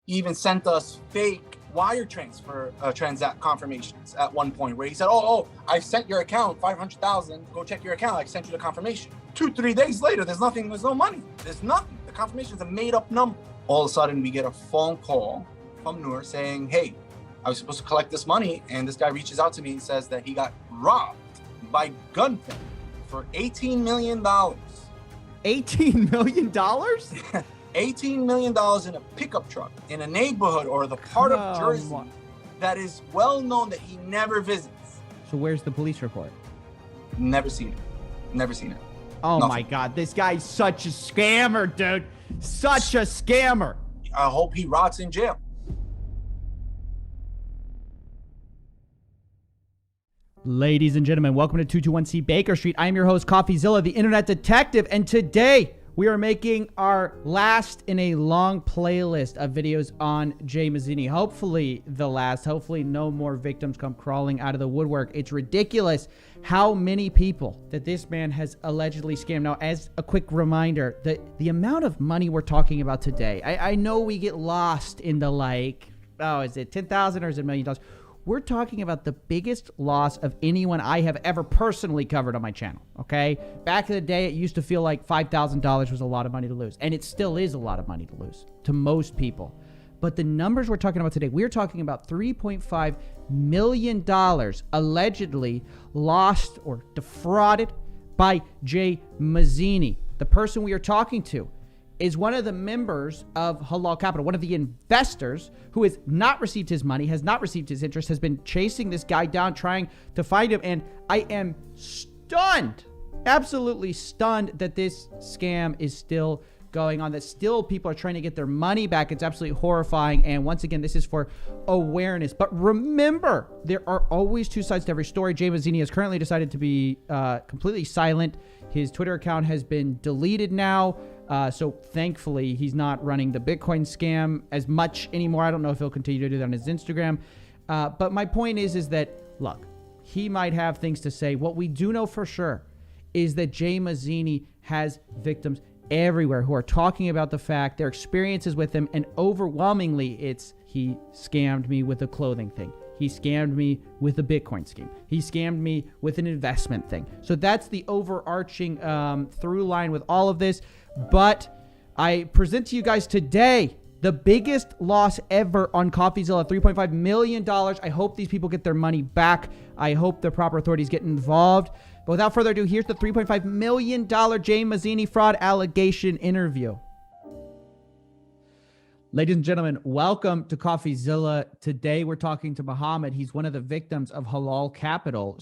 He even sent us fake wire transfer transact confirmations at one point where he said, oh, I sent your account 500,000. Go check your account. I sent you the confirmation. 2-3 days later, there's nothing. There's no money. There's nothing. The confirmation is a made up number. All of a sudden, we get a phone call from Noor saying, hey, I was supposed to collect this money. And this guy reaches out to me and says that he got robbed by gunpoint for $18 million. $18 million? $18 million in a pickup truck in a neighborhood or the part of Jersey that is well known that he never visits. So where's the police report? Never seen it. Never seen it. Oh my God, this guy's such a scammer, dude. Such a scammer. I hope he rots in jail. Ladies and gentlemen, welcome to 221C Baker Street. I am your host, CoffeeZilla, the internet detective, and today we are making our last in a long playlist of videos on Jay Mazini. Hopefully the last. Hopefully no more victims come crawling out of the woodwork. It's ridiculous how many people that this man has allegedly scammed. Now, as a quick reminder, the amount of money we're talking about today, I know we get lost in the is it 10,000 or is it $1 million? We're talking about the biggest loss of anyone I have ever personally covered on my channel, okay? Back in the day, it used to feel like $5,000 was a lot of money to lose, and it still is a lot of money to lose to most people. But the numbers we're talking about today, we're talking about $3.5 million allegedly lost or defrauded by Jay Mazini. The person we are talking to is one of the members of Halal Capital, one of the investors who has not received his money, has not received his interest, has been chasing this guy down, trying to find him. And I am stunned, absolutely stunned that this scam is still going on, that still people are trying to get their money back. It's absolutely horrifying. And once again, this is for awareness. But remember, there are always two sides to every story. Jay Mazini has currently decided to be completely silent. His Twitter account has been deleted now. So thankfully, he's not running the Bitcoin scam as much anymore. I don't know if he'll continue to do that on his Instagram. But my point is that, look, he might have things to say. What we do know for sure is that Jay Mazini has victims everywhere who are talking about the fact, their experiences with him, and overwhelmingly it's, he scammed me with a clothing thing. He scammed me with a Bitcoin scheme. He scammed me with an investment thing. So that's the overarching through line with all of this. But I present to you guys today the biggest loss ever on CoffeeZilla, $3.5 million. I hope these people get their money back. I hope the proper authorities get involved. But without further ado, here's the $3.5 million Jay Mazini fraud allegation interview. Ladies and gentlemen, welcome to CoffeeZilla. Today we're talking to Muhammad. He's one of the victims of Halal Capital,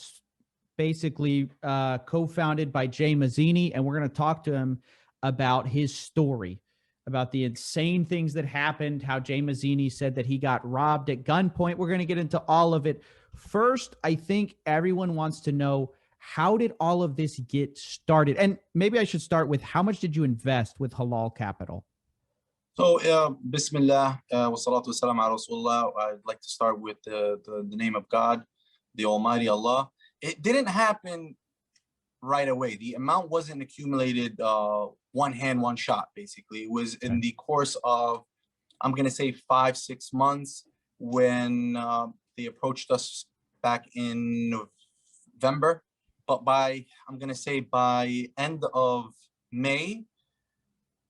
basically co-founded by Jay Mazini, and we're going to talk to him about his story, about the insane things that happened, how Jay Mazini said that he got robbed at gunpoint. We're going to get into all of it. First, I think everyone wants to know, how did all of this get started? And maybe I should start with, how much did you invest with Halal Capital? So, Bismillah, wa salatu wa salam ala Rasulullah. I'd like to start with the name of God, the Almighty Allah. It didn't happen right away. The amount wasn't accumulated one hand, one shot, basically. It was in the course of, I'm going to say 5-6 months, when they approached us back in November. But I'm going to say by end of May,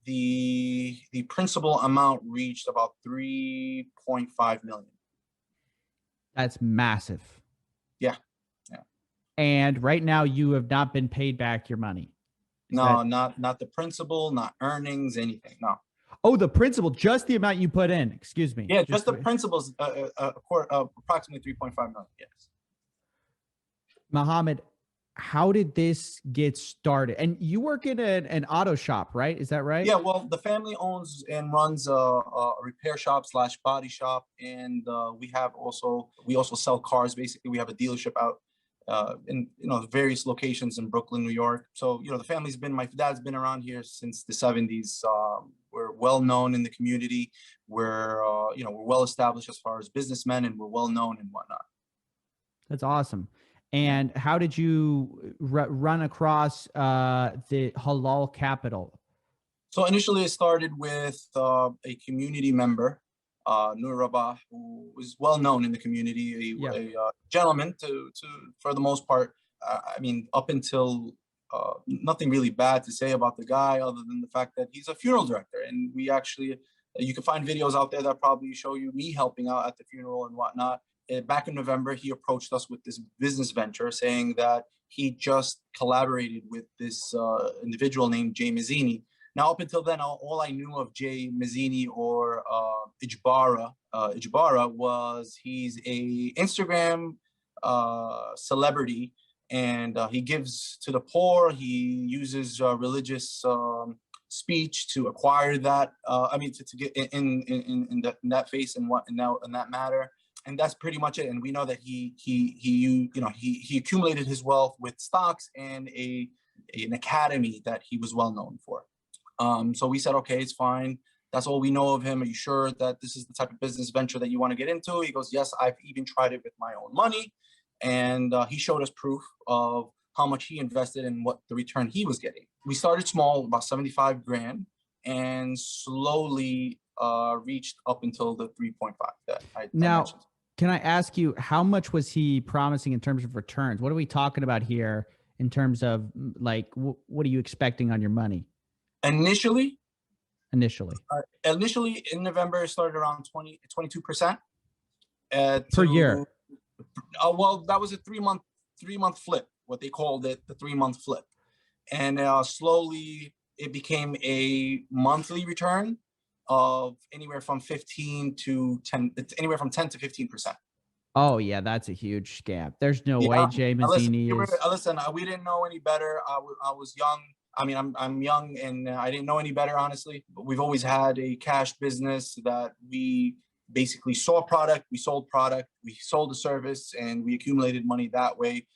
the principal amount reached about 3.5 million. That's massive. Yeah. And right now you have not been paid back your money. Not the principal, not earnings, anything. No. Oh, the principal, just the amount you put in. Excuse me. Yeah, just the principal's approximately 3.5 million. Yes. Muhammad, how did this get started? And you work in an auto shop, right? Is that right? Yeah, well, the family owns and runs a repair shop / body shop. And we also sell cars. Basically, we have a dealership out in various locations in Brooklyn, New York. So, my dad's been around here since the 70s. We're well known in the community. We're well established as far as businessmen, and we're well known and whatnot. That's awesome. And how did you run across the Halal Capital? So initially, it started with a community member Nur Rabah, who was well known in the community, Yeah. a gentleman for the most part. I mean, up until nothing really bad to say about the guy, other than the fact that he's a funeral director, and we actually you can find videos out there that probably show you me helping out at the funeral and whatnot. Back in November, he approached us with this business venture, saying that he just collaborated with this individual named Jay Mazini. Now, up until then, all I knew of Jay Mazini or Igbara was he's a Instagram celebrity, and he gives to the poor. He uses religious speech to acquire that. I mean, to get in that face and what in that matter. And that's pretty much it. And we know that he accumulated his wealth with stocks and an academy that he was well known for. So we said, okay, it's fine. That's all we know of him. Are you sure that this is the type of business venture that you want to get into? He goes, yes, I've even tried it with my own money. And he showed us proof of how much he invested and what the return he was getting. We started small, about 75 grand, and slowly reached up until the 3.5 that I mentioned. Can I ask you, how much was he promising in terms of returns? What are we talking about here in terms of, like, what are you expecting on your money? Initially in November, it started around 22% per year. Well, that was a three month flip, what they called it, the 3-month flip. And slowly it became a monthly return of anywhere from 10 to 15%. Oh yeah, that's a huge scam. There's no way Jay Mazini is. Listen, we didn't know any better. I was young. I mean, I'm young, and I didn't know any better, honestly. But we've always had a cash business that we basically saw product, we sold product, we sold a service, and we accumulated money that way.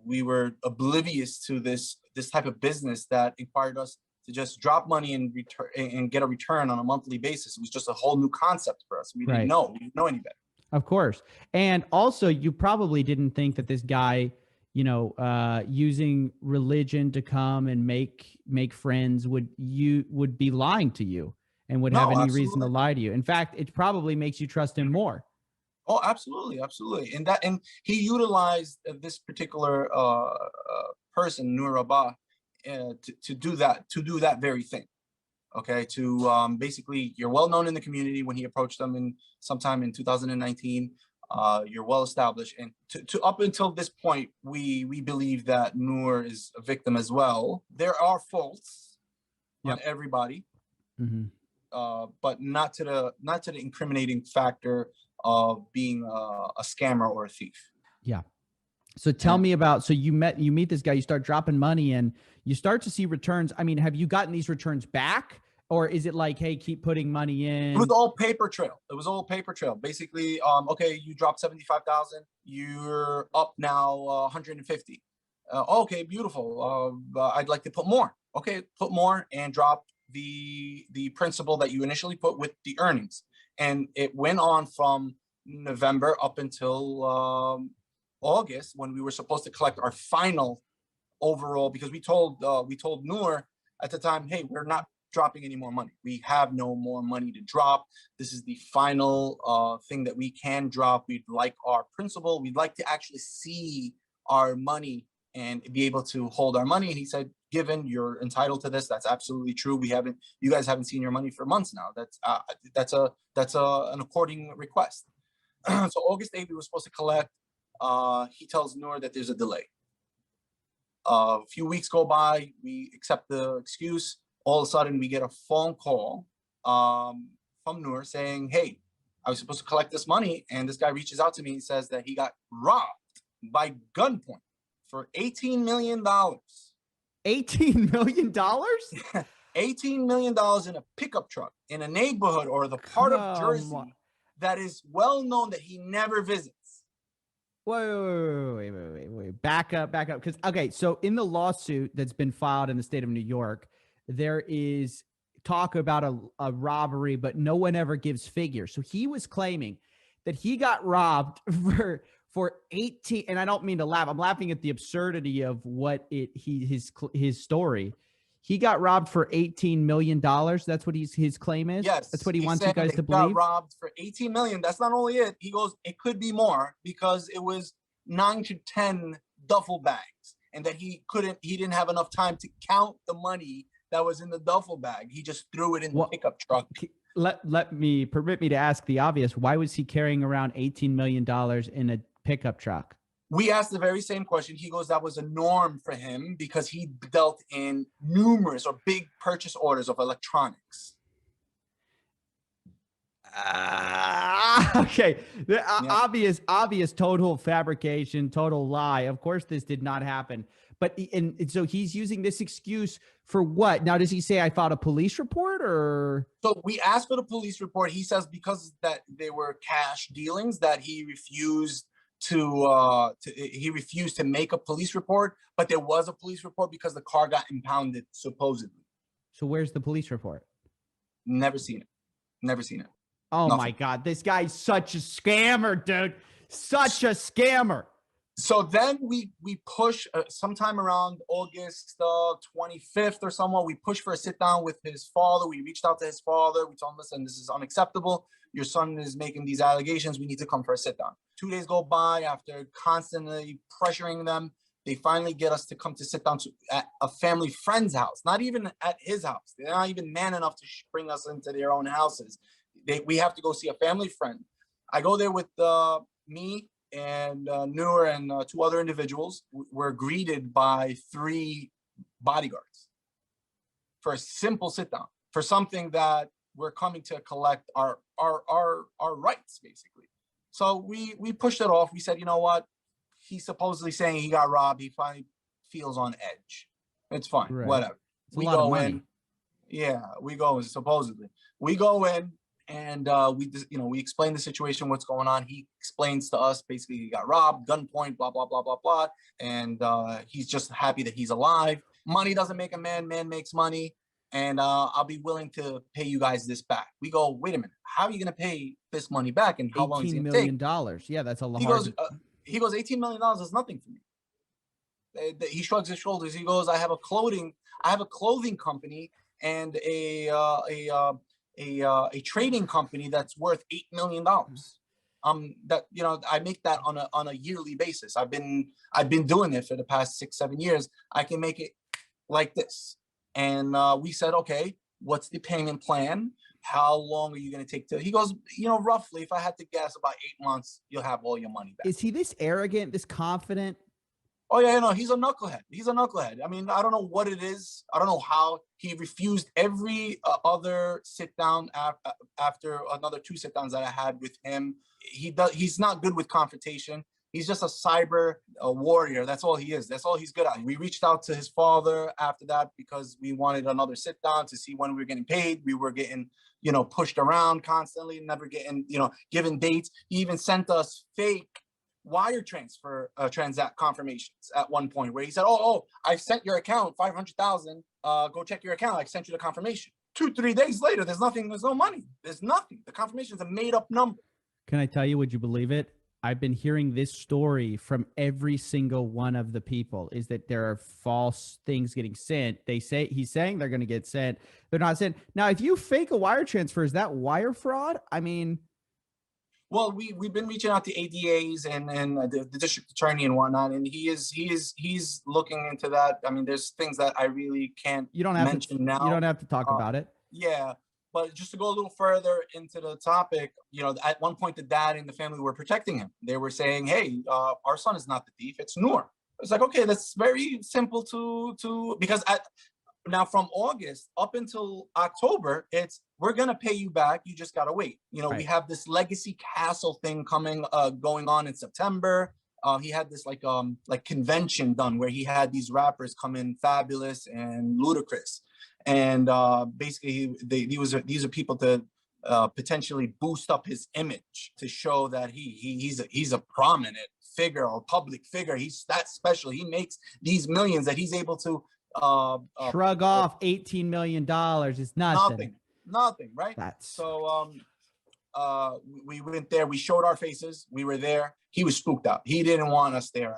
We were oblivious to this type of business that required us to just drop money and return and get a return on a monthly basis. It was just a whole new concept for us. We didn't know any better. Of course. And also, you probably didn't think that this guy, using religion to come and make friends would be lying to you and would have any reason to lie to you. In fact, it probably makes you trust him more. Oh, absolutely. And he utilized this particular person, Nur Rabah, to do that very thing. Okay, to basically, you're well known in the community. When he approached them sometime in 2019, you're well established, and to up until this point, we believe that Nur is a victim as well. There are faults on everybody, but not to the incriminating factor of being a scammer or a thief. Yeah. So tell me about, so you meet this guy, you start dropping money and you start to see returns. I mean, have you gotten these returns back, or is it like, hey, keep putting money in? It was all paper trail. Basically, okay, you dropped 75,000, you're up now 150. Okay, beautiful. I'd like to put more. Okay, put more and drop the principal that you initially put with the earnings. And it went on from November up until August, when we were supposed to collect our final overall, because we told Noor at the time, hey, we're not dropping any more money. We have no more money to drop. This is the final thing that we can drop. We'd like our principal. We'd like to actually see our money and be able to hold our money. And he said, given you're entitled to this, that's absolutely true. You guys haven't seen your money for months now. That's an according request. So August 8th, we were supposed to collect. He tells Noor that there's a delay. A few weeks go by, we accept the excuse. All of a sudden, we get a phone call from Noor saying, hey, I was supposed to collect this money, and this guy reaches out to me and says that he got robbed by gunpoint for $18 million. $18 million? $18 million in a pickup truck in a neighborhood or the part of Jersey that is well known that he never visits. Wait. Back up. Because, okay, so in the lawsuit that's been filed in the state of New York, there is talk about a robbery, but no one ever gives figures. So he was claiming that he got robbed for 18, and I don't mean to laugh. I'm laughing at the absurdity of what his story. he got robbed for $18 million. That's what his claim is. Yes, That's what he wants you said guys that to he got believe. robbed for 18 million. That's not only it. He goes, it could be more because it was 9 to 10 duffel bags, and that he didn't have enough time to count the money that was in the duffel bag. He just threw it in the pickup truck. Permit me to ask the obvious. Why was he carrying around $18 million in a pickup truck? We asked the very same question. He goes, that was a norm for him because he dealt in numerous or big purchase orders of electronics. Okay. Obvious total fabrication, total lie. Of course, this did not happen. But and so he's using this excuse for what? Now, does he say I filed a police report or? So we asked for the police report. He says because that they were cash dealings that he refused to make a police report, but there was a police report because the car got impounded, supposedly. So where's the police report? Never seen it. Never seen it. Oh Nothing. my God, this guy's such a scammer, dude. Such a scammer. So then we push sometime around August 25th or somewhere. We pushed for a sit down with his father. We reached out to his father. We told him, listen, this is unacceptable. Your son is making these allegations. We need to come for a sit down. 2 days go by after constantly pressuring them. They finally get us to come to sit down at a family friend's house, not even at his house. They're not even man enough to bring us into their own houses. We have to go see a family friend. I go there with me and Noor and 2 other individuals. We're greeted by 3 bodyguards for a simple sit down, for something that we're coming to collect our rights, basically. So we pushed it off. We said, you know what? He's supposedly saying he got robbed. He finally feels on edge. It's fine, right. Whatever. We go in. Yeah, we go in, supposedly. We go in and we explain the situation, what's going on. He explains to us basically he got robbed, gunpoint, blah, blah, blah, blah, blah. And he's just happy that he's alive. Money doesn't make a man, man makes money. And I'll be willing to pay you guys this back. We go, wait a minute, how are you going to pay this money back? And how long is it going to take? $18 million. Yeah, that's a lot. He goes, $18 million is nothing for me. He shrugs his shoulders. He goes, I have a clothing company and a trading company that's worth $8 million. I make that on a yearly basis. I've been doing it for the past 6-7 years. I can make it like this. And we said, okay, what's the payment plan? How long are you going to take to? He goes, roughly, if I had to guess, about 8 months, you'll have all your money back. Is he this arrogant, this confident? Oh yeah, no, he's a knucklehead. He's a knucklehead. I mean, I don't know what it is. I don't know how he refused every other sit down after another 2 sit downs that I had with him. He's not good with confrontation. He's just a cyber warrior. That's all he is. That's all he's good at. We reached out to his father after that because we wanted another sit down to see when we were getting paid. We were getting, pushed around constantly, never getting, given dates. He even sent us fake wire transfer transact confirmations at one point where he said, oh, I've sent your account 500,000. Go check your account. I sent you the confirmation. 2-3 days later, there's nothing. There's no money. There's nothing. The confirmation is a made up number. Can I tell you, would you believe it? I've been hearing this story from every single one of the people, is that there are false things getting sent. He's saying they're going to get sent. They're not sent. Now, if you fake a wire transfer, is that wire fraud? I mean, well, we've been reaching out to ADAs and the district attorney and whatnot, and he's looking into that. I mean, there's things that I really can't mention now. You don't have to talk about it. Yeah. But just to go a little further into the topic, at one point, the dad and the family were protecting him. They were saying, hey, our son is not the thief, it's Noor. It's like, okay, that's very simple because now from August up until October, we're going to pay you back. You just got to wait. Right. We have this Legacy Castle thing going on in September. He had this like convention done where he had these rappers come in, Fabulous and Ludacris. And basically, these are people to potentially boost up his image, to show that he's a prominent figure or public figure. He's that special. He makes these millions that he's able to shrug off. $18 million is nothing. Nothing, right? So we went there. We showed our faces. We were there. He was spooked out. He didn't want us there.